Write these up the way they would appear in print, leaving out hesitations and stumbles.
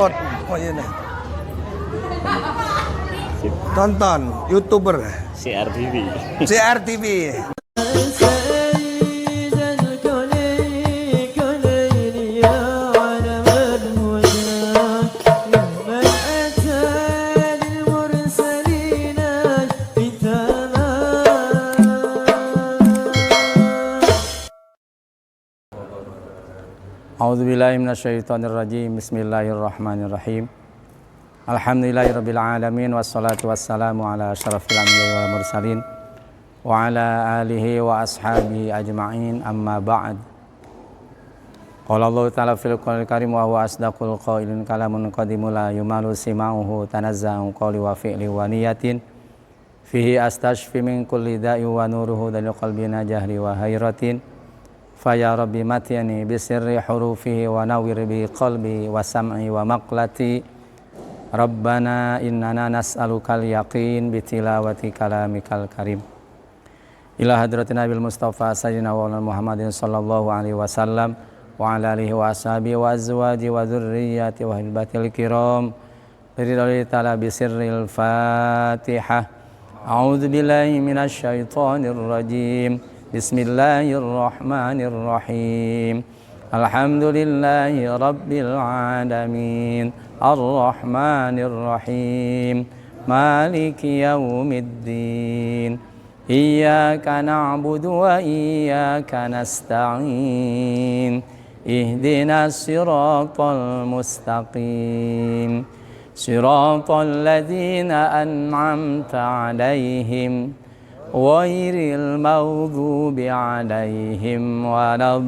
Oh iya nih. Tonton YouTuber CRTV. CRTV. A'udzubillahi minasyaitonirrajim. Bismillahirrahmanirrahim. Alhamdulillahirabbil alamin wassalatu wassalamu ala asyrafil anbiya'i wal mursalin wa ala alihi wa ashabihi ajma'in, amma ba'd. Qala Allah ta'ala fil Qur'anil Karim wa huwa asdaqul qailin, kalamun qadimu la yumalu sima'uhu tanazza'u qawli wa fi'li wa niyatin fihi astashfi min kulli da'i wa nuruhu dalil qalbina jahri wa hayratin. Faya Rabbi matiyani bisirri hurufihi wa nawwir bi qalbi wa sam'i wa maqlati. Rabbana innana nas'alukal yaqin bi tilawati kalamikal karim. Ila hadratina bil Mustafa sayyidina wa Muhammadin sallallahu alaihi wasallam wa ala alihi wa ashabihi wa azwaji wa dzurriyyati wa hilbatil kiram. Ridallahu ta'ala bisirril Fatihah. A'udzu billahi minasy syaithanir rajim. Bismillahirrahmanirrahim. Alhamdulillahi rabbil alamin. Ar-Rahmanir-Rahim. Maliki yaumiddin. Iyyaka na'budu wa iyyaka nasta'in. Ihdinas siratal mustaqim. Siratal ladzina an'amta 'alaihim ghairil maghdubi 'alaihim waladdallin.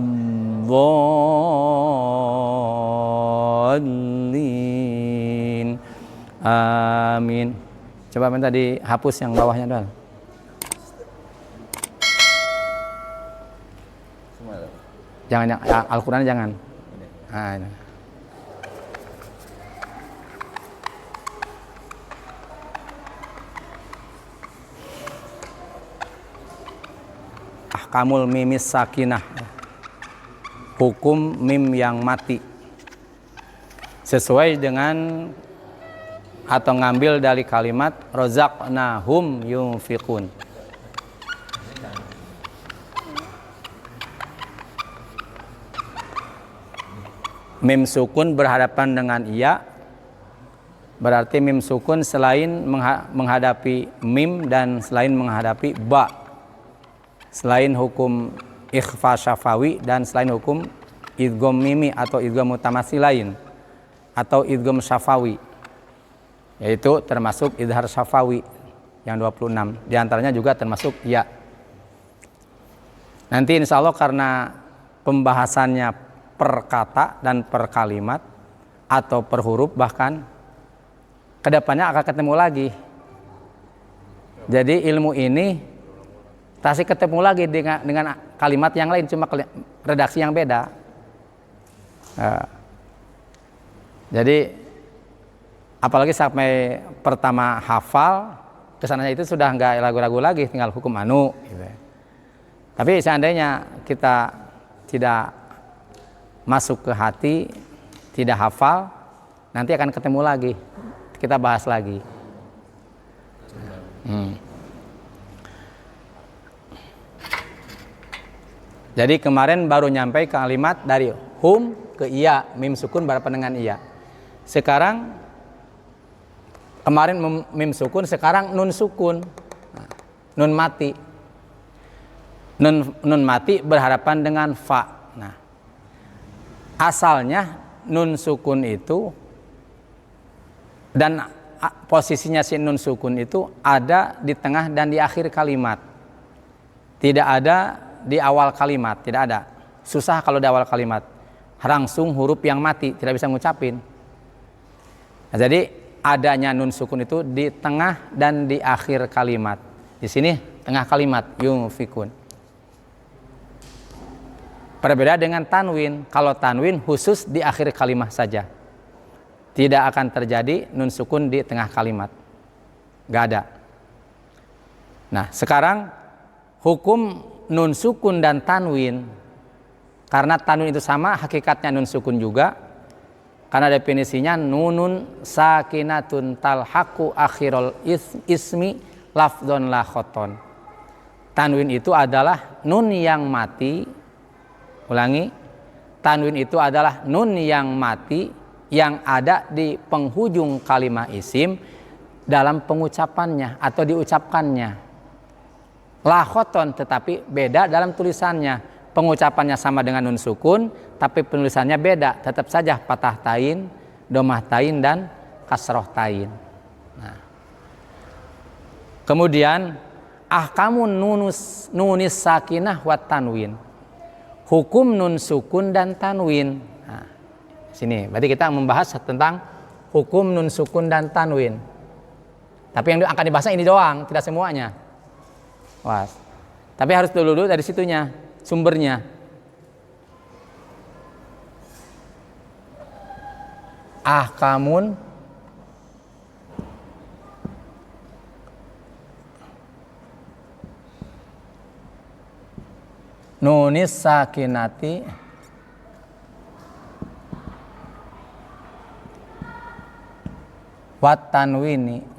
Amin. Coba minta dihapus yang bawahnya doang. Jangan yang Al-Qur'an jangan. Nah, ini. Ahkamul mimis sakinah, hukum mim yang mati, sesuai dengan atau ngambil dari kalimat rozaqnahum yunfiqun. Mim sukun berhadapan dengan iya, berarti mim sukun selain menghadapi mim dan selain menghadapi ba, selain hukum ikhfa syafawi dan selain hukum idgham mimi atau idgham mutamasi lain atau idgham syafawi, yaitu termasuk idhar syafawi yang 26, diantaranya juga termasuk ya. Nanti insya Allah karena pembahasannya per kata dan per kalimat atau per huruf, bahkan kedepannya akan ketemu lagi. Jadi ilmu ini pasti ketemu lagi dengan kalimat yang lain, cuma redaksi yang beda. Jadi apalagi sampai pertama hafal, kesananya itu sudah nggak ragu-ragu lagi, tinggal hukum anu gitu. Tapi seandainya kita tidak masuk ke hati, tidak hafal, nanti akan ketemu lagi, kita bahas lagi. Jadi kemarin baru nyampe kalimat dari hum ke iya, mim sukun berhadapan dengan iya. Sekarang kemarin mim sukun, sekarang nun sukun, nun mati. Nun mati berhadapan dengan fa. Nah, asalnya nun sukun itu dan posisinya si nun sukun itu ada di tengah dan di akhir kalimat. Tidak ada di awal kalimat, tidak ada. Susah kalau di awal kalimat, langsung huruf yang mati, tidak bisa ngucapin. Nah, jadi adanya nun sukun itu di tengah dan di akhir kalimat. Di sini tengah kalimat yunfikun. Berbeda dengan tanwin. Kalau tanwin khusus di akhir kalimat saja, tidak akan terjadi nun sukun di tengah kalimat, nggak ada. Nah sekarang hukum nun sukun dan tanwin, karena tanwin itu sama hakikatnya nun sukun juga, Karena definisinya nunun sakinatun talhaqu akhirul ismi lafdhon la khoton. Tanwin itu adalah nun yang mati. Ulangi. Tanwin itu adalah nun yang mati yang ada di penghujung kalimat isim dalam pengucapannya atau diucapkannya. La khoton, tetapi beda dalam tulisannya. Pengucapannya sama dengan nun sukun, tapi penulisannya beda. Tetap saja patah tain, domah tain, dan kasroh tain. Nah. Kemudian ahkamun nunis sakinah wat tanwin. Hukum nun sukun dan tanwin. Nah, sini berarti kita membahas tentang hukum nun sukun dan tanwin. Tapi yang akan dibahas ini doang, tidak semuanya. Was. Tapi harus dulu dari situnya, sumbernya. Ahkamun nunis sakinati wat tanwini.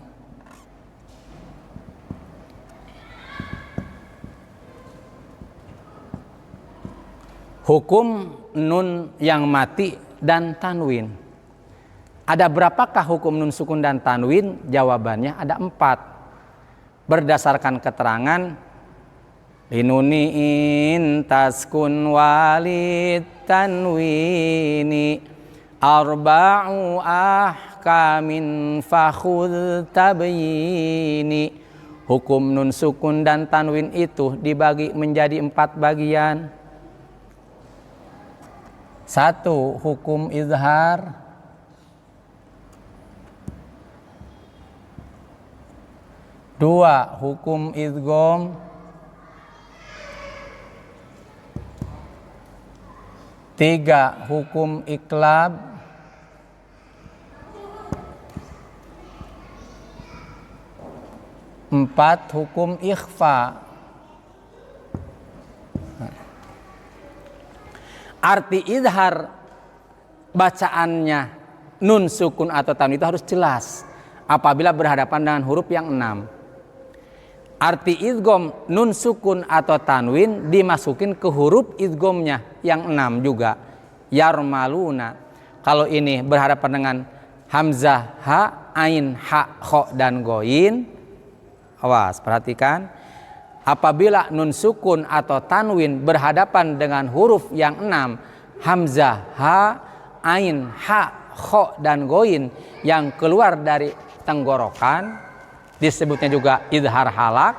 Hukum nun yang mati dan tanwin. Ada berapakah hukum nun sukun dan tanwin? Jawabannya ada 4. Berdasarkan keterangan linuniin taskun walid tanwini arba'u ahkamin fakhudh tabyini. Hukum nun sukun dan tanwin itu dibagi menjadi 4 bagian. 1. Hukum izhar. 2. Hukum idgham. 3. Hukum iklab. 4. Hukum ikhfa. Arti izhar bacaannya nun sukun atau tanwin itu harus jelas apabila berhadapan dengan huruf yang 6. Arti idgham nun sukun atau tanwin dimasukin ke huruf idghamnya yang 6 juga. Yarmaluna. Kalau ini berhadapan dengan hamzah ha, ain, ha, kho dan goin. Awas, perhatikan. Apabila nun sukun atau tanwin berhadapan dengan huruf yang 6, hamzah, ha, ain, ha, kho, dan goin yang keluar dari tenggorokan, disebutnya juga idhar halak.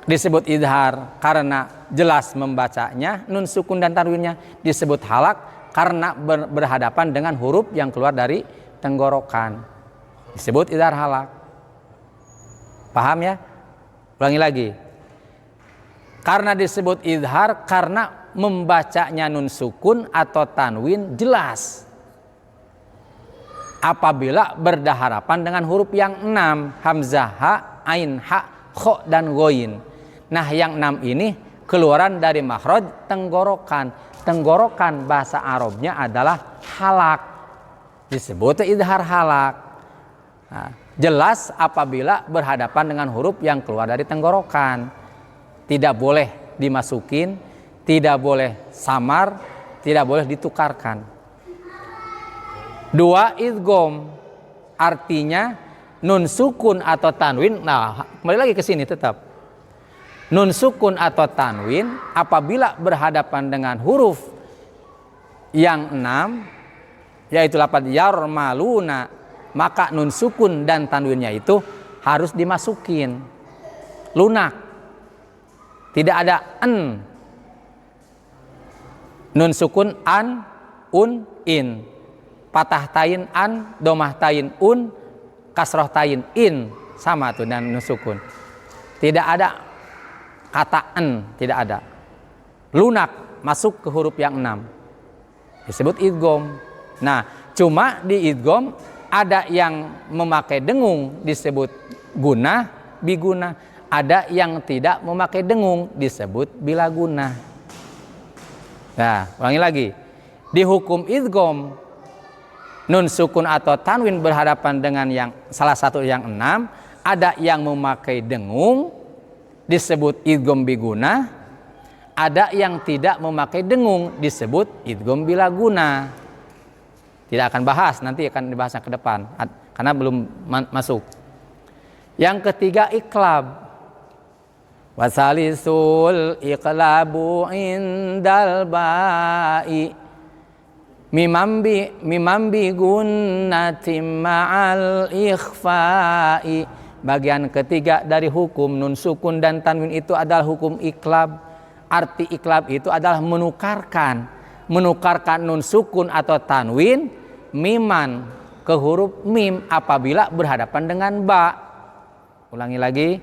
Disebut idhar karena jelas membacanya, nun sukun dan tanwinnya. Disebut halak karena berhadapan dengan huruf yang keluar dari tenggorokan. Disebut idhar halak. Paham ya? Ulangi lagi. Karena disebut izhar karena membacanya nun sukun atau tanwin jelas. Apabila berhadapan dengan huruf yang 6, hamzah, ha, ain, ha, kho dan goin. Nah, yang 6 ini keluaran dari makhraj tenggorokan. Tenggorokan bahasa Arabnya adalah halak. Disebut izhar halak. Nah, jelas apabila berhadapan dengan huruf yang keluar dari tenggorokan. Tidak boleh dimasukin, tidak boleh samar, tidak boleh ditukarkan. 2. Idgham. Artinya nun sukun atau tanwin. Nah, kembali lagi ke sini tetap. Nun sukun atau tanwin apabila berhadapan dengan huruf yang 6, yaitu lafaz yarmaluna, maka nun sukun dan tanwinnya itu harus dimasukin lunak, tidak ada en. Nun sukun an, un, in, patah tain an, domah tain un, kasroh tain in, sama tuh dan nun sukun. Tidak ada kata en, tidak ada. Lunak masuk ke huruf yang 6, disebut idgham. Nah, cuma di idgham ada yang memakai dengung disebut gunah, biguna. Ada yang tidak memakai dengung disebut bila guna. Nah, ulangi lagi. Di hukum idgham nun sukun atau tanwin berhadapan dengan yang salah satu yang 6, ada yang memakai dengung disebut idgham biguna, ada yang tidak memakai dengung disebut idgham bilaguna. Tidak akan bahas, nanti akan dibahasnya ke depan karena belum masuk. Yang ketiga iklab. Wasalisul iqlabu indal ba'i mimambi gunnatim ma'al ikhfa'i. Bagian ketiga dari hukum nun sukun dan tanwin itu adalah hukum iklab. Arti iklab itu adalah menukarkan nun sukun atau tanwin miman ke huruf mim apabila berhadapan dengan ba. Ulangi lagi.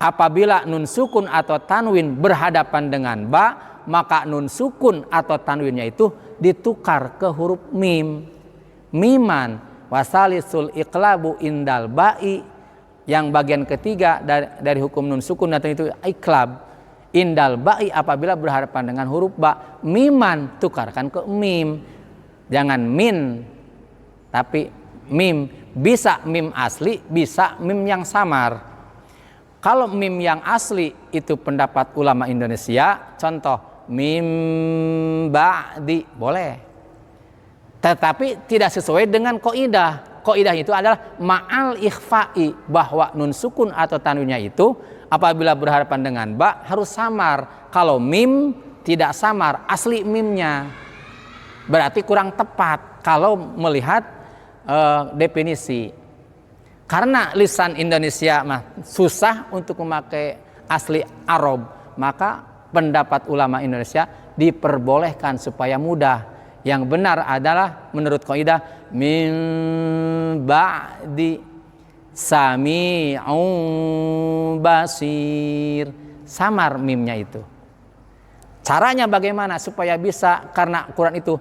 Apabila nun sukun atau tanwin berhadapan dengan ba, maka nun sukun atau tanwinnya itu ditukar ke huruf mim. Miman wasalisul iqlabu indal ba'i. Yang bagian ketiga dari hukum nun sukun atau itu iklab. Indal ba'i apabila berhadapan dengan huruf ba. Miman tukarkan ke mim. Jangan min, tapi mim. Bisa mim asli, bisa mim yang samar. Kalau mim yang asli itu pendapat ulama Indonesia, contoh mim ba'di boleh. Tetapi tidak sesuai dengan kaidah. Kaidah itu adalah ma'al ikhfa'i, bahwa nun sukun atau tanwinnya itu apabila berhadapan dengan ba harus samar. Kalau mim tidak samar, asli mimnya. Berarti kurang tepat kalau melihat definisi. Karena lisan Indonesia susah untuk memakai asli Arab, maka pendapat ulama Indonesia diperbolehkan supaya mudah. Yang benar adalah menurut kaidah min ba'di sami'un basir. Samar mimnya itu. Caranya bagaimana supaya bisa, karena Quran itu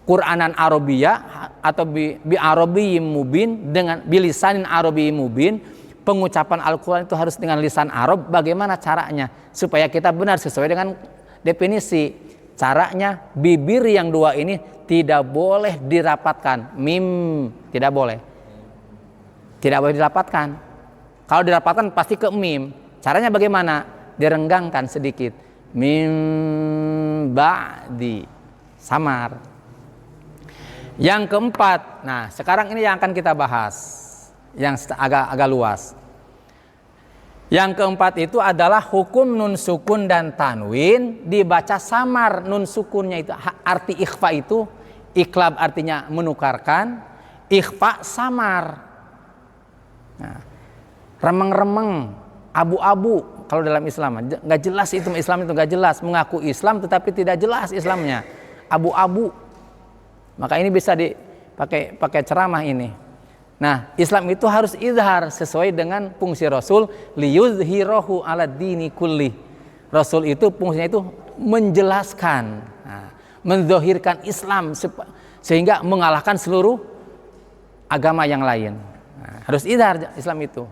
Quranan Arabiyah atau bi Arabiyyin mubin, dengan bilisanin Arabiyyin mubin. Pengucapan Al-Quran itu harus dengan lisan Arab. Bagaimana caranya supaya kita benar sesuai dengan definisi? Caranya bibir yang dua ini tidak boleh dirapatkan. Mim tidak boleh. Tidak boleh dirapatkan. Kalau dirapatkan pasti ke mim. Caranya bagaimana? Direnggangkan sedikit. Mim ba'di. Samar. Yang keempat, nah sekarang ini yang akan kita bahas, yang agak luas. Yang keempat itu adalah hukum nun sukun dan tanwin dibaca samar nun sukunnya itu. Arti ikhfa itu, iklab artinya menukarkan, ikhfa samar. Nah, remeng-remeng, abu-abu kalau dalam Islam, nggak jelas itu Islam itu nggak jelas, mengaku Islam tetapi tidak jelas Islamnya, abu-abu. Maka ini bisa dipakai ceramah ini. Nah, Islam itu harus izhar sesuai dengan fungsi Rasul, liyuzhirahu ala dini kulli. Rasul itu fungsinya itu menjelaskan, menzohirkan Islam sehingga mengalahkan seluruh agama yang lain. Nah, harus izhar Islam itu.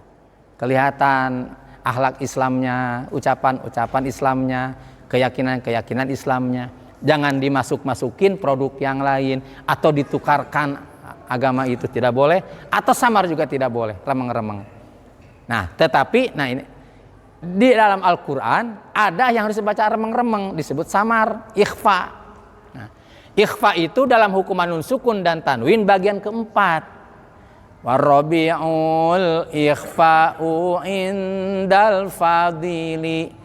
Kelihatan akhlak Islamnya, ucapan Islamnya, keyakinan Islamnya. Jangan dimasuk-masukin produk yang lain atau ditukarkan agama itu tidak boleh, atau samar juga tidak boleh, remeng-remeng. Nah, tetapi ini di dalam Al-Qur'an ada yang harus dibaca remeng-remeng, disebut samar, ikhfa. Nah, ikhfa itu dalam hukuman nun sukun dan tanwin bagian keempat. Warabi'ul ikhfa'u indal fadili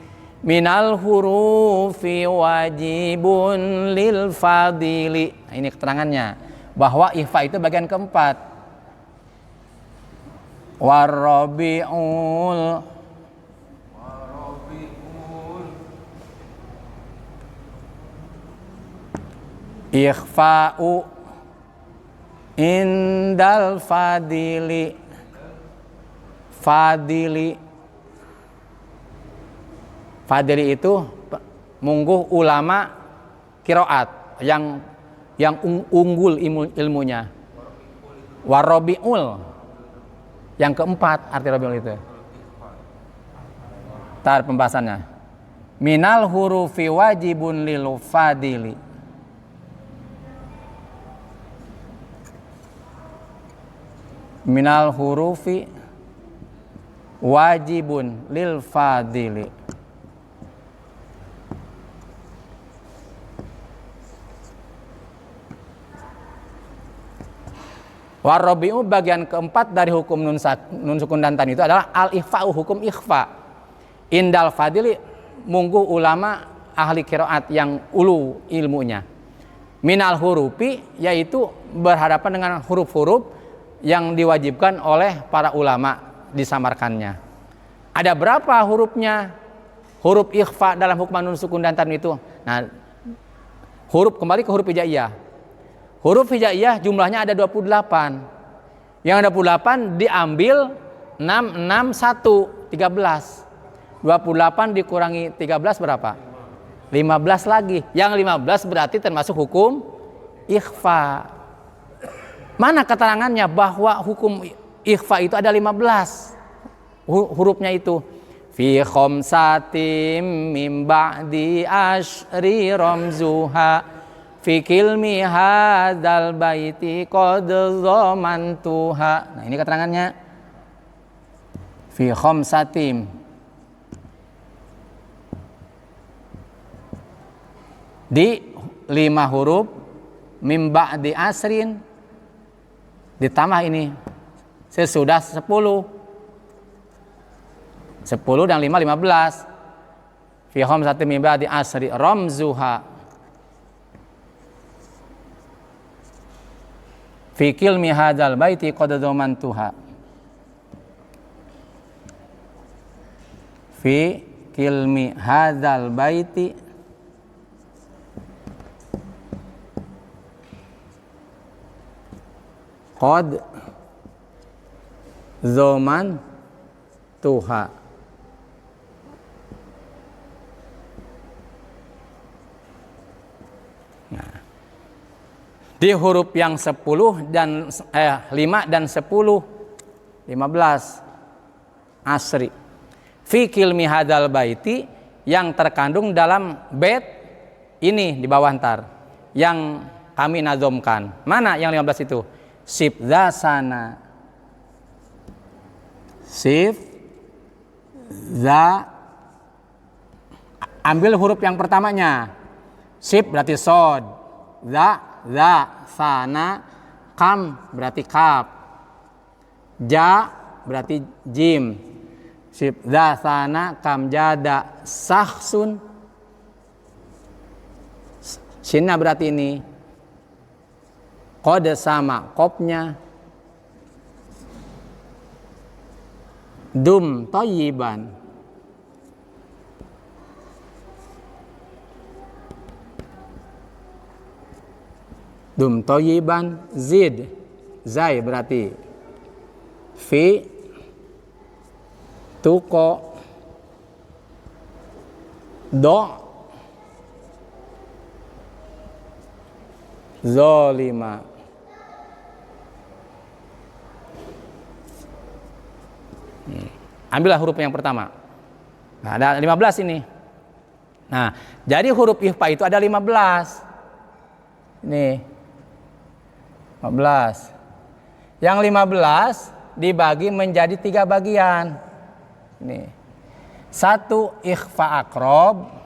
minal hurufi wajibun lil fadili. Nah, ini keterangannya bahwa ikhfa itu bagian keempat. Warabi'ul ikhfa'u indal fadili. Fadili itu mungguh ulama qiraat yang unggul ilmunya. Warabiul yang keempat arti rabiul itu. Tar pembahasannya. Minal hurufi wajibun lil fadili. minal hurufi wajibun lil fadili. Warabi'u bagian keempat dari hukum nun sukun dan tan itu adalah al-ikhfa'u, hukum ikhfa. Indal fadili, munggu ulama ahli qiraat yang ulu ilmunya. Minal hurufi, yaitu berhadapan dengan huruf-huruf yang diwajibkan oleh para ulama disamarkannya. Ada berapa hurufnya? Huruf ikhfa dalam hukum nun sukun dan tan itu. Nah, huruf kembali ke huruf hijaiyah. Huruf hijaiyah jumlahnya ada 28. Yang 28 diambil 6, 6, 1, 13. 28 dikurangi 13 berapa? 15 lagi. Yang 15 berarti termasuk hukum ikhfa. Mana keterangannya bahwa hukum ikhfa itu ada 15 hurufnya itu? Fi khamsatim mim ba'di asyri ramzuha fi kilmi hadzal baiti qad zamantuha. Nah, ini keterangannya. Fi khamsatim, di 5 huruf, mim ba'di asrin ditambah ini sesudah 10 dan 5, 15. Fi khamsatim mim ba'di asri ramzuha fi kilmi hadzal baiti qad zamantuha. Fi kilmi hadzal baiti qad zamantuha. Di huruf yang 10 dan 5 dan 10, 15 asri. Fi kilmi hadzal baiti, yang terkandung dalam bait ini di bawah ntar yang kami nazomkan. Mana yang 15 itu? Sif zasana. Sif za, ambil huruf yang pertamanya. Sif berarti sod, za sana, kam berarti kaf, ja berarti jim. Sif za sana kam jada sahsun, sinna berarti ini. Qad sama kopnya. Dum thayyiban, dum thayyiban. Zid, zai berarti fi, tuko, do, zolima. Ambillah huruf yang pertama. Nah, ada 15 ini. Nah, jadi huruf ikhfa itu ada 15. Ini 15. Yang 15 dibagi menjadi 3 bagian. Ini. 1 ikhfa akrob.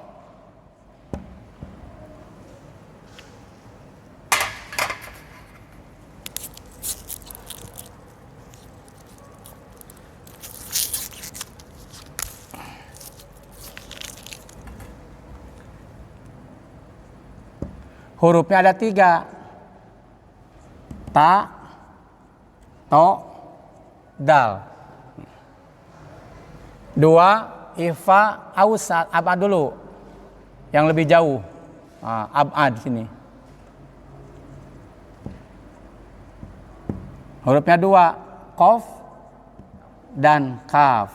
Hurufnya ada 3. Ta, to, dal. 2 ikhfa ausat. Apa dulu? Yang lebih jauh. Abad sini. Hurufnya 2, qaf dan kaf.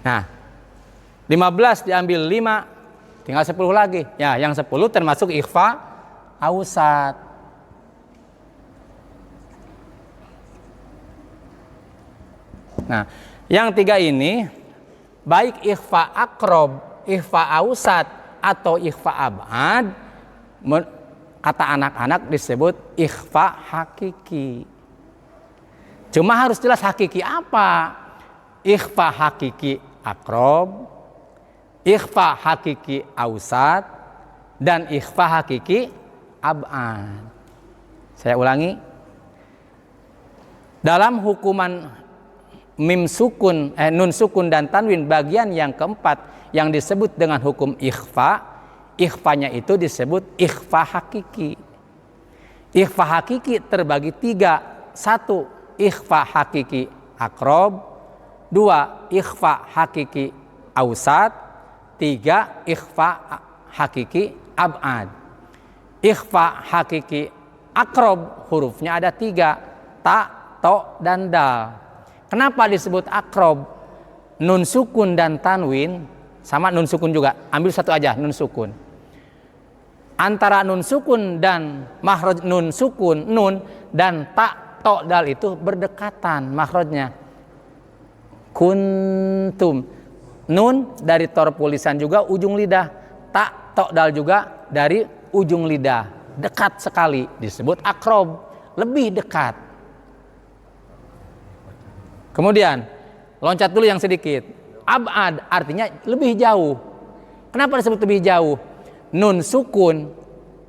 Nah, 15 diambil 5, tinggal 10 lagi. Ya, yang 10 termasuk ikhfa ausat. Nah, yang 3 ini baik ikhfa akrob, ikhfa ausat atau ikhfa abad, kata anak-anak disebut ikhfa hakiki. Cuma harus jelas hakiki apa. Ikhfa hakiki akrob, ikhfa hakiki ausat, dan ikhfa hakiki ab'ad. Saya ulangi. Dalam hukuman mim sukun, nun sukun dan tanwin bagian yang keempat yang disebut dengan hukum ikhfa, ikhfanya itu disebut ikhfa hakiki. Ikhfa hakiki terbagi 3. 1. Ikhfa hakiki akrob, 2. Ikhfa hakiki ausat, 3. Ikhfa hakiki ab'ad. Ikhfa hakiki akrob hurufnya ada 3, ta, to, dan dal. Kenapa disebut akrob? Nun sukun dan tanwin sama nun sukun juga. Ambil satu aja, nun sukun. Antara nun sukun dan makhraj nun sukun, nun dan ta, to, dal itu berdekatan makhrajnya. Kuntum. Nun dari torpu lisan juga ujung lidah. Ta, to, dal juga dari ujung lidah. Dekat sekali, disebut akrob, lebih dekat. Kemudian loncat dulu yang sedikit. Ab'ad artinya lebih jauh. Kenapa disebut lebih jauh? Nun sukun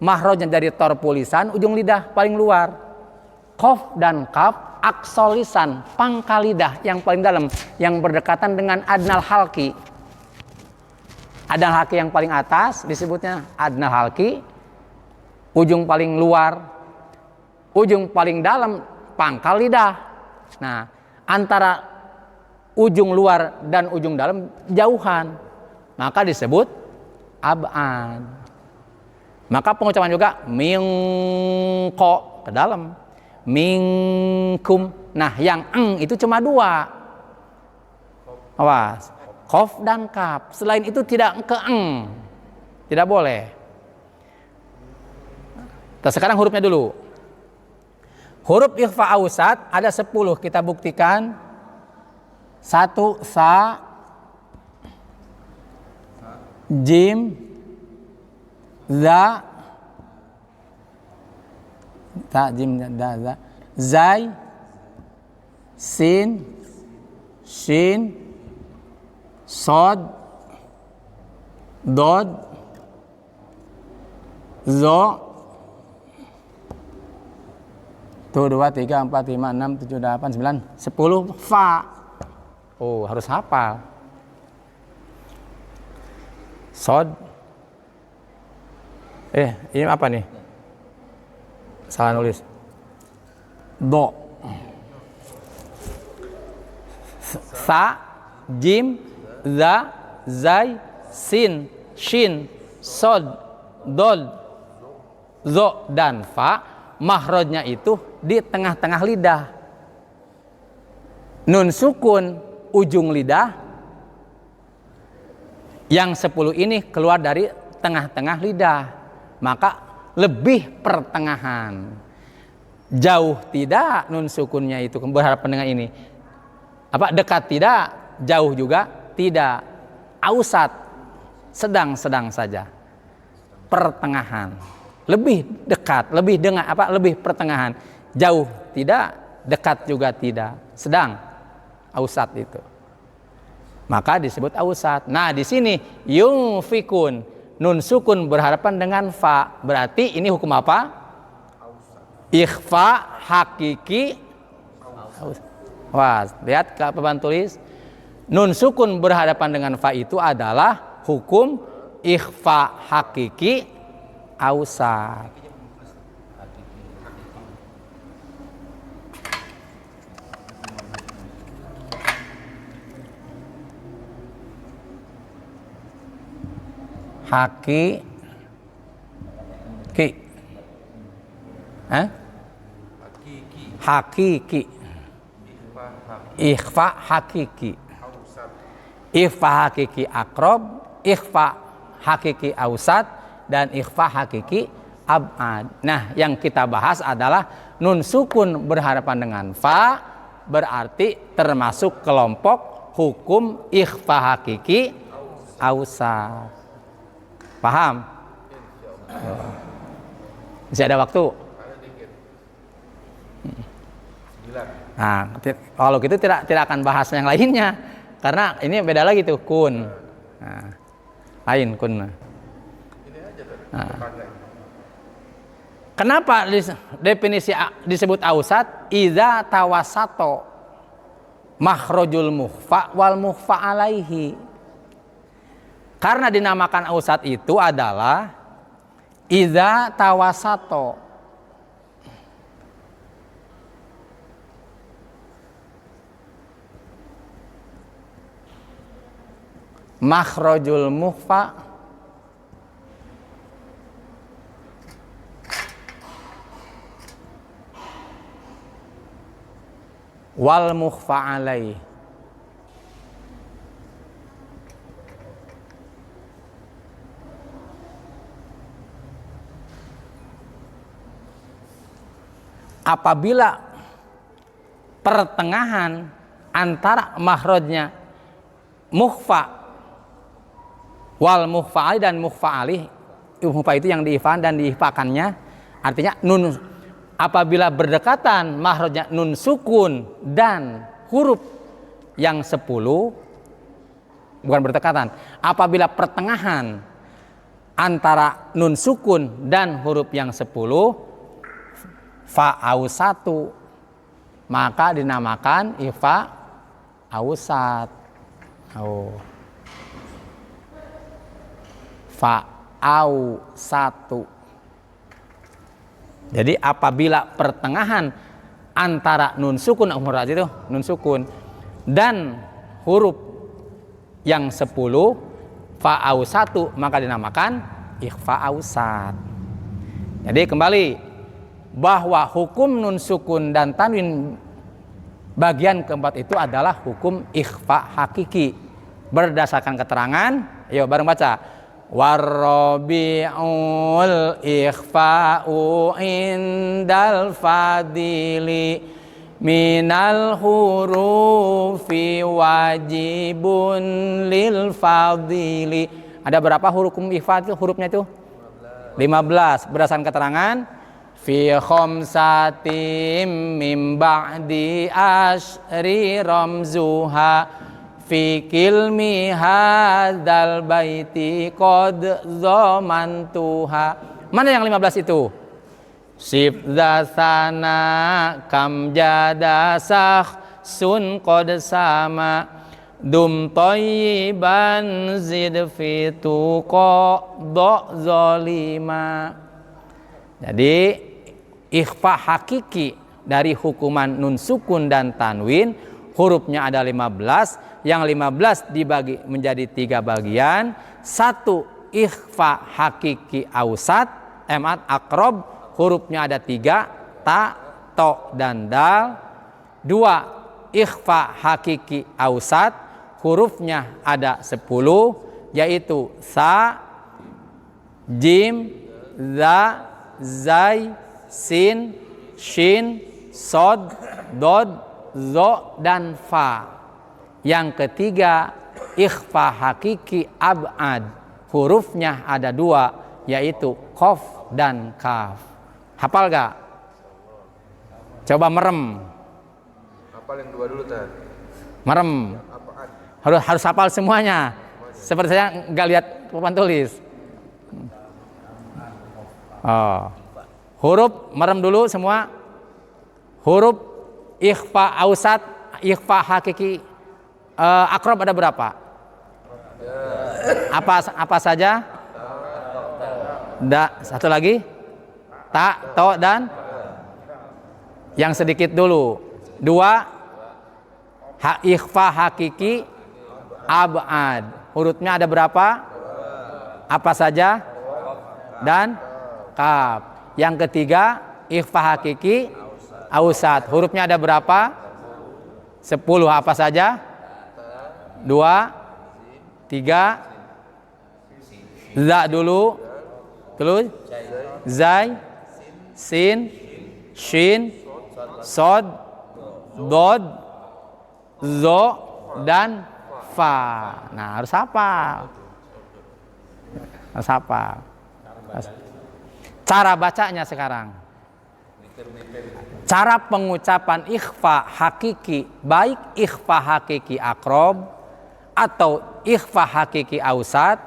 makhrajnya dari torpu lisan ujung lidah paling luar. Qaf dan kaf aksol lisan pangkal lidah yang paling dalam, yang berdekatan dengan adnal halki. Adnal halki yang paling atas disebutnya adnal halki, ujung paling luar, ujung paling dalam pangkal lidah. Nah, antara ujung luar dan ujung dalam jauhan, maka disebut ab'ad. Maka pengucapan juga mingko ke dalam, minkum. Nah, yang eng itu cuma 2. Awas, qaf dan kaf. Selain itu tidak ke eng, tidak boleh. Nah, sekarang hurufnya dulu. Huruf ikhfa ausat ada 10, kita buktikan. 1 sa, jim, za, ta, jim, da, za, zai, sin, shin, sod, dod, zo. 1, 2, 3, 4, 5, 6, 7, 8, 9, 10 fa. Oh, harus hafal. Sod. Ini apa nih? Salah nulis. Do. Sa, jim, za, zai, sin, shin, sod, dod, zo, dan fa. Makhrajnya itu di tengah-tengah lidah. Nun sukun ujung lidah, yang 10 ini keluar dari tengah-tengah lidah, maka lebih pertengahan. Jauh tidak nun sukunnya itu berhadapan dengan ini. Apa dekat tidak, jauh juga tidak. Ausat sedang-sedang saja. Pertengahan. Lebih dekat, lebih dengan apa? Lebih pertengahan. Jauh tidak, dekat juga tidak. Sedang ausat itu. Maka disebut ausat. Nah, di sini yungfikun, nun sukun berhadapan dengan fa. Berarti ini hukum apa? Ikhfa hakiki. Wah, lihat ke papan tulis. Nun sukun berhadapan dengan fa itu adalah hukum ikhfa hakiki ausat. Hakiki. Hakiki. Ikhfa hakiki. Ikhfa hakiki akrob, ikhfa hakiki ausat, dan ikhfa hakiki ab'ad. Nah, yang kita bahas adalah nun sukun berhadapan dengan fa, berarti termasuk kelompok hukum ikhfa hakiki ausat. Paham? Masih ada waktu. Nah, kalau gitu tidak akan bahas yang lainnya, karena ini beda lagi tuh kun. Nah, lain kun. Nah. Kenapa definisi disebut ausat? Idza tawasato makhrajul mukhfa wal mukhfa alaihi. Karena dinamakan ausat itu adalah idza tawasato, makhrajul mukhfa wal mukhfa alaih. Apabila pertengahan antara makhrajnya mukhfa wal mukhfa alaih dan mukhfa alaih, mukhfa itu yang diifan dan diifakannya, artinya nun. Apabila berdekatan makhrajnya nun sukun dan huruf yang 10, bukan berdekatan, apabila pertengahan antara nun sukun dan huruf yang 10 fa ausatu, maka dinamakan ifa ausat. Fa ausatu. Jadi apabila pertengahan antara nun sukun, itu nun sukun dan huruf yang 10 fa ausatu, maka dinamakan ikhfa ausat. Jadi kembali bahwa hukum nun sukun dan tanwin bagian keempat itu adalah hukum ikhfa hakiki berdasarkan keterangan. Ayo bareng baca. Warrabi'ul ikhfa'u indal fadili minal hurufi wajibun lil fadili. Ada berapa huruf ikhfa itu? Hurufnya itu 15 berdasarkan keterangan fi khamsatim mim ba'di asyri ramzuha fi kilmi hadzal baiti qad zamantuha. Mana yang 15 itu? Sibdasana kam jadasah sun qad sama dum thayyiban zid fitu qad zalima. Jadi ikhfa hakiki dari hukuman nun sukun dan tanwin, hurufnya ada 15. Yang 15 dibagi menjadi 3 bagian. 1 ikhfa hakiki ausat, emat akrob, hurufnya ada 3, ta, to, dan dal. 2 ikhfa hakiki ausat, hurufnya ada 10, yaitu sa, jim, za, zai, sin, shin, sod, dod, zo, dan fa. Yang ketiga ikhfa hakiki ab'ad, hurufnya ada 2, yaitu qaf dan kaf. Hafal gak? Coba merem. Hafal yang 2 dulu Tan. Merem. Harus hafal semuanya. Seperti saya nggak lihat papan tulis. Huruf merem dulu semua. Huruf ikhfa ausat, ikhfa hakiki akrob ada berapa? Apa saja? Satu lagi? Ta, to, dan yang sedikit dulu. 2 ikhfa hakiki ab'ad, hurufnya ada berapa? Apa saja? Dan kaf. Yang ketiga ikhfa hakiki ausat, hurufnya ada berapa? 10. Apa saja? 2, 3, za dulu, terus zai, sin, shin, sod, dod, zo, dan fa. Nah, harus hafal. Cara bacanya sekarang. Cara pengucapan ikhfa hakiki, baik ikhfa hakiki akrob atau ikhfa hakiki ausat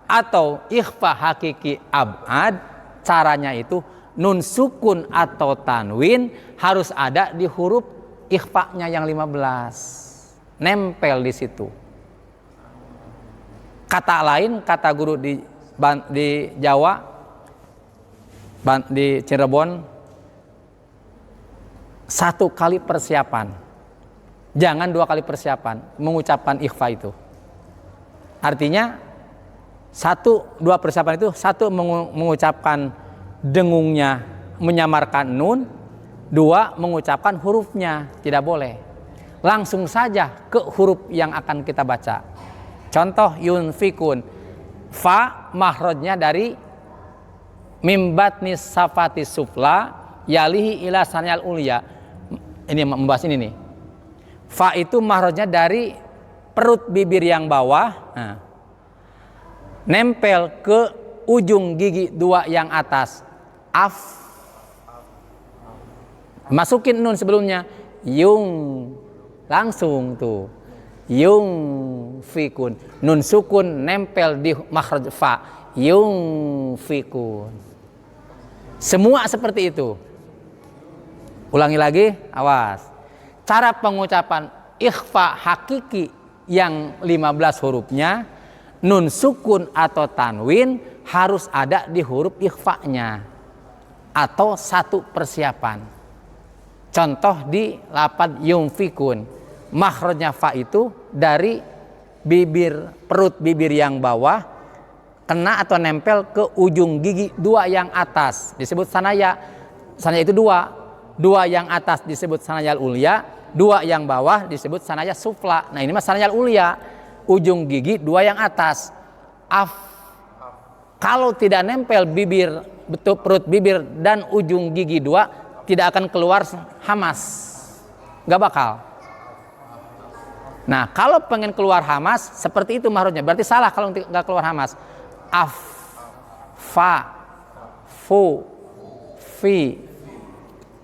atau ikhfa hakiki abad, caranya itu nun sukun atau tanwin harus ada di huruf ikhfa-nya yang 15. Nempel di situ. Kata lain, kata guru di Jawa, di Cirebon, 1 kali persiapan. Jangan 2 kali persiapan mengucapkan ikhfa itu. Artinya 1, 2 persiapan itu, 1 mengucapkan dengungnya, menyamarkan nun, 2 mengucapkan hurufnya, tidak boleh. Langsung saja ke huruf yang akan kita baca. Contoh yunfikun, fa mahrojnya dari mimbatnis safati sufla yalihi ila saniyal ulia. Ini membahas ini nih. Fa itu mahrojnya dari perut bibir yang bawah, nempel ke ujung gigi 2 yang atas. Af, masukin nun sebelumnya, yung, langsung tuh, yung fikun, nun sukun nempel di makhraj fa, yung fikun. Semua seperti itu. Ulangi lagi, awas. Cara pengucapan ikhfa hakiki yang 15 hurufnya, nun sukun atau tanwin harus ada di huruf ikhfa-nya atau 1 persiapan. Contoh di lafaz yunfikun, makhrajnya fa itu dari bibir, perut bibir yang bawah kena atau nempel ke ujung gigi 2 yang atas, disebut sanaya. Sanaya itu 2 yang atas disebut sanayal ulia, 2 yang bawah disebut sanaya sufla. Nah ini mah sanayal ulia, ujung gigi 2 yang atas. Af, kalau tidak nempel bibir, betul perut bibir dan ujung gigi 2, tidak akan keluar hamas, nggak bakal. Nah kalau pengen keluar hamas seperti itu mahrojnya, berarti salah kalau nggak keluar hamas. Af, fa, fu, fi,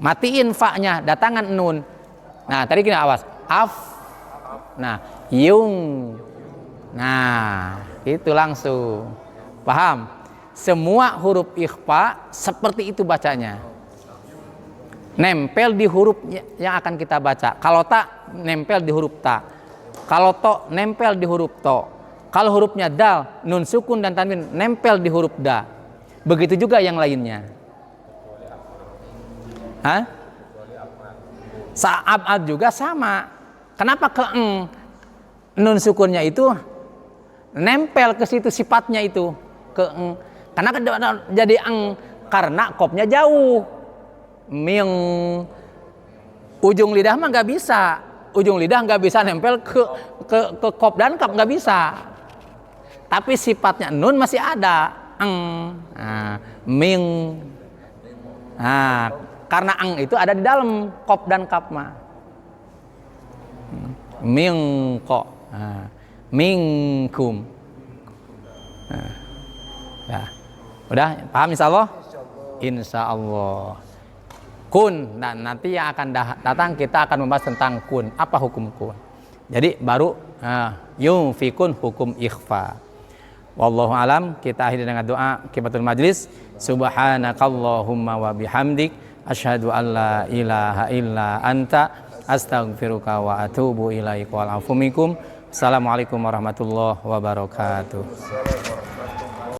matiin fa-nya, datangan nun. Nah tadi kita awas, af, nah yung, nah itu langsung paham. Semua huruf ikhfa seperti itu bacanya, nempel di huruf yang akan kita baca. Kalau tak, nempel di huruf ta. Kalau to, nempel di huruf to. Kalau hurufnya dal, nun sukun dan tanwin, nempel di huruf da. Begitu juga yang lainnya. Hah? Sa'ab juga sama. Kenapa ke eng? Nun sukunnya itu nempel ke situ sifatnya itu ke eng. Kenapa jadi eng? Karena kopnya jauh. Ming, ujung lidah mah nggak bisa. Ujung lidah nggak bisa nempel ke kop dan kap, nggak bisa. Tapi sifatnya nun masih ada. Eng, nah, ming. Nah, karena ang itu ada di dalam kop dan kap mah. Mingko, mingkum. Nah, ya. Udah paham insyaallah? Insyaallah. Kun, dan nanti yang akan datang kita akan membahas tentang kun. Apa hukum kun? Jadi baru yunfikun hukum ikhfa. Wallahu alam. Kita akhiri dengan doa kifatul majlis. Subhanakallahumma wa bihamdik asyhadu an la ilaha illa anta astaghfiruka wa atubu ilaika wal afu minkum. Assalamualaikum warahmatullahi wabarakatuh.